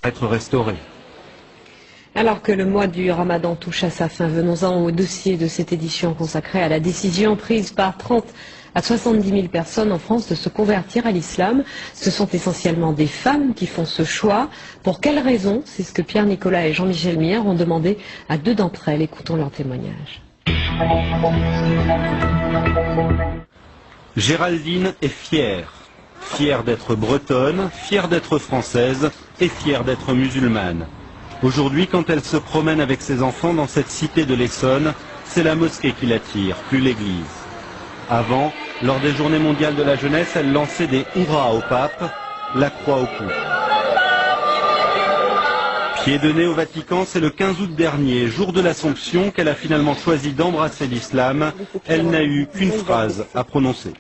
être restaurée. Alors que le mois du Ramadan touche à sa fin, venons-en au dossier de cette édition consacrée à la décision prise par 30 à 70 000 personnes en France de se convertir à l'islam. Ce sont essentiellement des femmes qui font ce choix. Pour quelles raisons? C'est ce que Pierre Nicolas et Jean-Michel Mière ont demandé à 2 d'entre elles. Écoutons leur témoignage. Géraldine est fière. Fière d'être bretonne, fière d'être française et fière d'être musulmane. Aujourd'hui, quand elle se promène avec ses enfants dans cette cité de l'Essonne, c'est la mosquée qui l'attire, plus l'église. Avant, lors des journées mondiales de la jeunesse, elle lançait des hurrahs au pape, la croix au cou. Pied de nez au Vatican, c'est le 15 août dernier, jour de l'Assomption, qu'elle a finalement choisi d'embrasser l'islam. Elle n'a eu qu'une phrase à prononcer.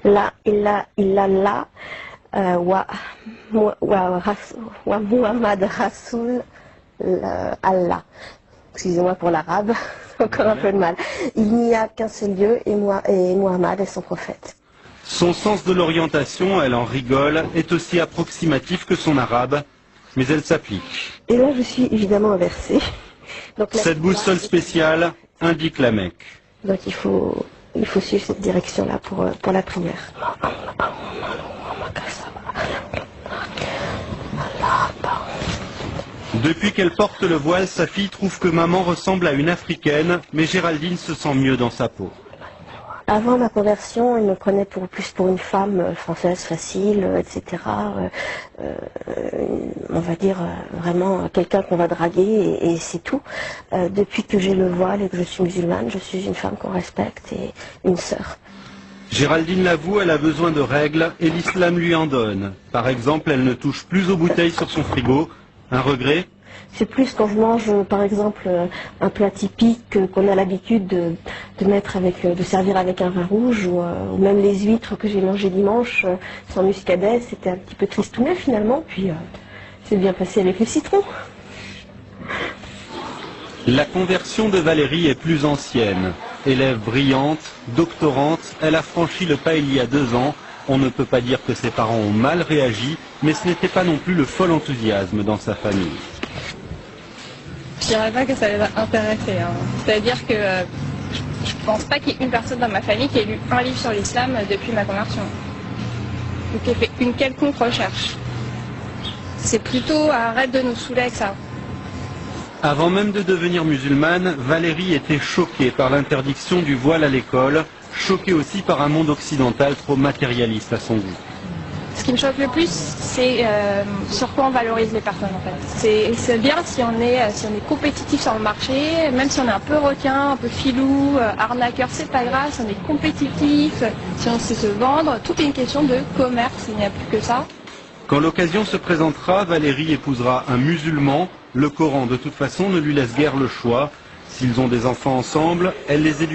La ilaha illallah wa Muhammad Rasoul Allah. Excusez-moi pour l'arabe, encore un peu de mal. Il n'y a qu'un seul Dieu et Muhammad est son prophète. Son sens de l'orientation, elle en rigole, est aussi approximatif que son arabe, mais elle s'applique. Et là je suis évidemment inversée. Donc, cette boussole spéciale indique la Mecque. Donc il faut suivre cette direction-là pour la prière. Depuis qu'elle porte le voile, sa fille trouve que maman ressemble à une africaine, mais Géraldine se sent mieux dans sa peau. Avant ma conversion, il me prenait plus pour une femme française facile, etc. On va dire vraiment quelqu'un qu'on va draguer et c'est tout. Depuis que j'ai le voile et que je suis musulmane, je suis une femme qu'on respecte et une sœur. Géraldine l'avoue, elle a besoin de règles et l'islam lui en donne. Par exemple, elle ne touche plus aux bouteilles sur son frigo. Un regret? C'est plus quand je mange, par exemple, un plat typique qu'on a l'habitude de servir avec un vin rouge, ou même les huîtres que j'ai mangées dimanche sans muscadet, c'était un petit peu tristounet finalement, puis c'est bien passé avec le citron. La conversion de Valérie est plus ancienne. Élève brillante, doctorante, elle a franchi le pas il y a 2 ans. On ne peut pas dire que ses parents ont mal réagi, mais ce n'était pas non plus le fol enthousiasme dans sa famille. Je dirais pas que ça les a intéressés. C'est-à-dire que je pense pas qu'il y ait une personne dans ma famille qui ait lu un livre sur l'islam depuis ma conversion. Ou qui ait fait une quelconque recherche. C'est plutôt arrête de nous saouler avec ça. Avant même de devenir musulmane, Valérie était choquée par l'interdiction du voile à l'école, choquée aussi par un monde occidental trop matérialiste à son goût. Ce qui me choque le plus, c'est sur quoi on valorise les personnes en fait. C'est bien si on est compétitif sur le marché, même si on est un peu requin, un peu filou, arnaqueur, c'est pas grave, si on est compétitif, si on sait se vendre, tout est une question de commerce, il n'y a plus que ça. Quand l'occasion se présentera, Valérie épousera un musulman. Le Coran, de toute façon, ne lui laisse guère le choix. S'ils ont des enfants ensemble, elle les éduquera.